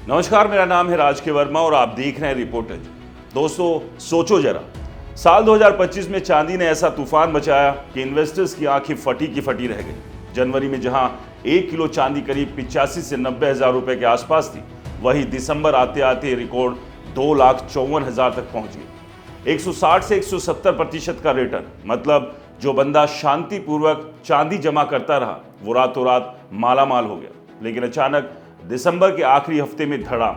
नमस्कार, मेरा नाम है राज के वर्मा और आप देख रहे हैं रिपोर्टर। दोस्तों, सोचो जरा, साल 2025 में चांदी ने ऐसा तूफान मचाया कि इन्वेस्टर्स की आंखें फटी की फटी रह गई। जनवरी में जहां 1 किलो चांदी करीब 85 से 90 हजार रुपए के आसपास थी, वही दिसंबर आते आते रिकॉर्ड 2,54,000 तक पहुंच गई। 160 से 170% का रिटर्न, मतलब जो बंदा शांतिपूर्वक चांदी जमा करता रहा वो रातों रात मालामाल हो गया। लेकिन अचानक दिसंबर के आखिरी हफ्ते में धड़ाम,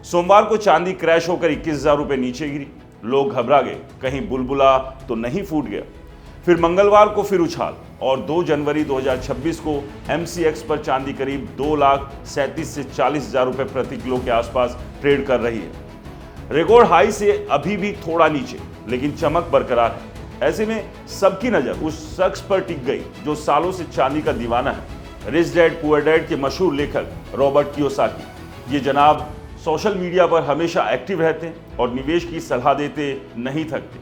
सोमवार को चांदी क्रैश होकर 21,000 रुपए नीचे गिरी। लोग घबरा गए, कहीं बुलबुला तो नहीं फूट गया। फिर मंगलवार को फिर उछाल और 2 जनवरी 2026 को MCX पर चांदी करीब 2,37,000 से 40,000 रुपए प्रति किलो के आसपास ट्रेड कर रही है। रिकॉर्ड हाई से अभी भी थोड़ा नीचे, लेकिन चमक बरकरार है। ऐसे में सबकी नजर उस शख्स पर टिक गई जो सालों से चांदी का दीवाना है, रिच डैड पुअर डैड के मशहूर लेखक रॉबर्ट कियोसाकी। ये जनाब सोशल मीडिया पर हमेशा एक्टिव रहते हैं और निवेश की सलाह देते नहीं थकते।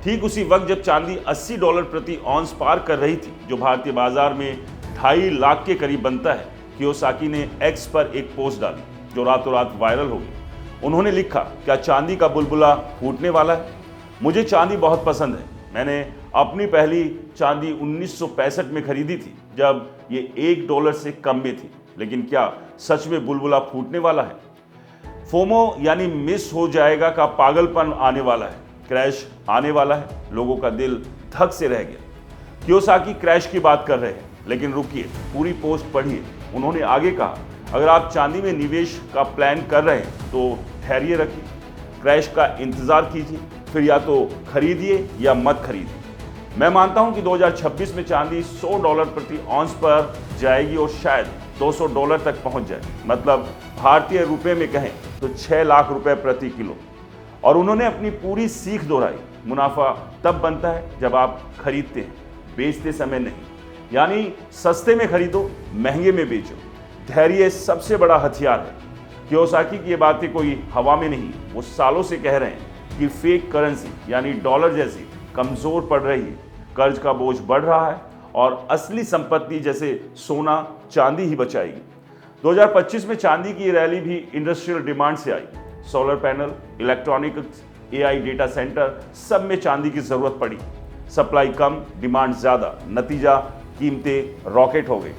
ठीक उसी वक्त जब चांदी $80 प्रति ऑन्स पार कर रही थी, जो भारतीय बाजार में 2.5 लाख के करीब बनता है, कियोसाकी ने एक्स पर एक पोस्ट डाली जो रातों रात वायरल हो गई। उन्होंने लिखा, क्या चांदी का बुलबुला फूटने वाला है? मुझे चांदी बहुत पसंद है। मैंने अपनी पहली चांदी 1965 में खरीदी थी, जब ये $1 से कम में थी। लेकिन क्या सच में बुलबुला फूटने वाला है? फोमो यानी मिस हो जाएगा का पागलपन आने वाला है, क्रैश आने वाला है। लोगों का दिल धक से रह गया। कियोसाकी क्रैश की बात कर रहे हैं, लेकिन रुकिए, पूरी पोस्ट पढ़िए। उन्होंने आगे कहा, अगर आप चांदी में निवेश का प्लान कर रहे हैं तो धैर्य रखिए, क्रैश का इंतजार कीजिए, फिर या तो खरीदिए या मत खरीदिए। मैं मानता हूं कि 2026 में चांदी $100 प्रति ऑन्स पर जाएगी और शायद $200 तक पहुंच जाए, मतलब भारतीय रुपए में कहें तो 6 लाख रुपए प्रति किलो। और उन्होंने अपनी पूरी सीख दोहराई, मुनाफा तब बनता है जब आप खरीदते हैं, बेचते समय नहीं। यानी सस्ते में खरीदो, महंगे में बेचो। धैर्य सबसे बड़ा हथियार है। कियोसाकी की ये बातें कोई हवा में नहीं, वो सालों से कह रहे हैं कि फेक करेंसी यानी डॉलर जैसी कमजोर पड़ रही है, कर्ज का बोझ बढ़ रहा है और असली संपत्ति जैसे सोना चांदी ही बचाएगी। 2025 में चांदी की रैली भी इंडस्ट्रियल डिमांड से आई। Solar panel, electronics, AI data centre, सब में चांदी की जरूरत पड़ी। सप्लाई कम, डिमांड ज्यादा, नतीजा कीमतें रॉकेट हो गई।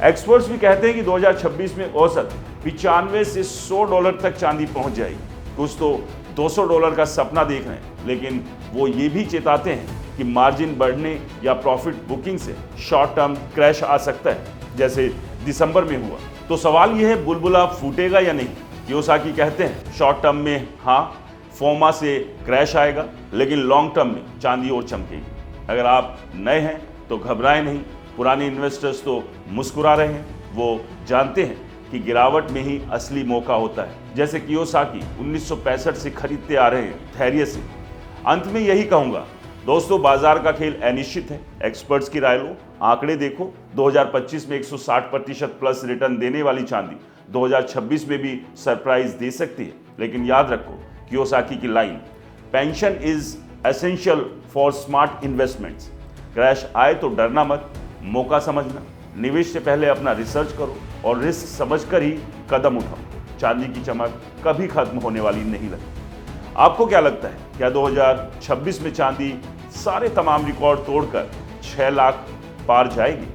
एक्सपर्ट्स भी कहते हैं कि 2026 में औसत 95 से $100 तक चांदी पहुंच जाएगी। कुछ तो $200 का सपना देख रहे हैं, लेकिन वो ये भी चेताते हैं कि मार्जिन बढ़ने या प्रॉफिट बुकिंग से शॉर्ट टर्म क्रैश आ सकता है, जैसे दिसंबर में हुआ। तो सवाल यह है, बुलबुला फूटेगा या नहीं? कियोसाकी कहते हैं शॉर्ट टर्म में हाँ, फोमा से क्रैश आएगा, लेकिन लॉन्ग टर्म में चांदी और चमकेगी। अगर आप नए हैं तो घबराएं नहीं, पुराने इन्वेस्टर्स तो मुस्कुरा रहे हैं। वो जानते हैं कि गिरावट में ही असली मौका होता है। जैसे कियोसाकी 1965 से खरीदते आ रहे हैं, धैर्य से। अंत में यही कहूंगा, दोस्तों, बाजार का खेल अनिश्चित है। एक्सपर्ट्स की राय लो, आंकड़े देखो। 2025 में 160% प्लस रिटर्न देने वाली चांदी 2026 में भी सरप्राइज दे सकती है। लेकिन याद रखो कियोसाकी की line, pension is essential for smart investments. Crash आए तो डरना मत, मौका समझना। निवेश से पहले अपना रिसर्च करो और रिस्क समझकर ही कदम उठाओ। चांदी की चमक कभी खत्म होने वाली नहीं लगती। आपको क्या लगता है, क्या 2026 में चांदी सारे तमाम रिकॉर्ड तोड़कर 6 लाख पार जाएगी?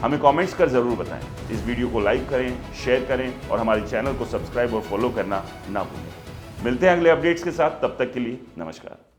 हमें कमेंट्स कर जरूर बताएं। इस वीडियो को लाइक करें, शेयर करें और हमारे चैनल को सब्सक्राइब और फॉलो करना ना भूलें। मिलते हैं अगले अपडेट्स के साथ, तब तक के लिए नमस्कार।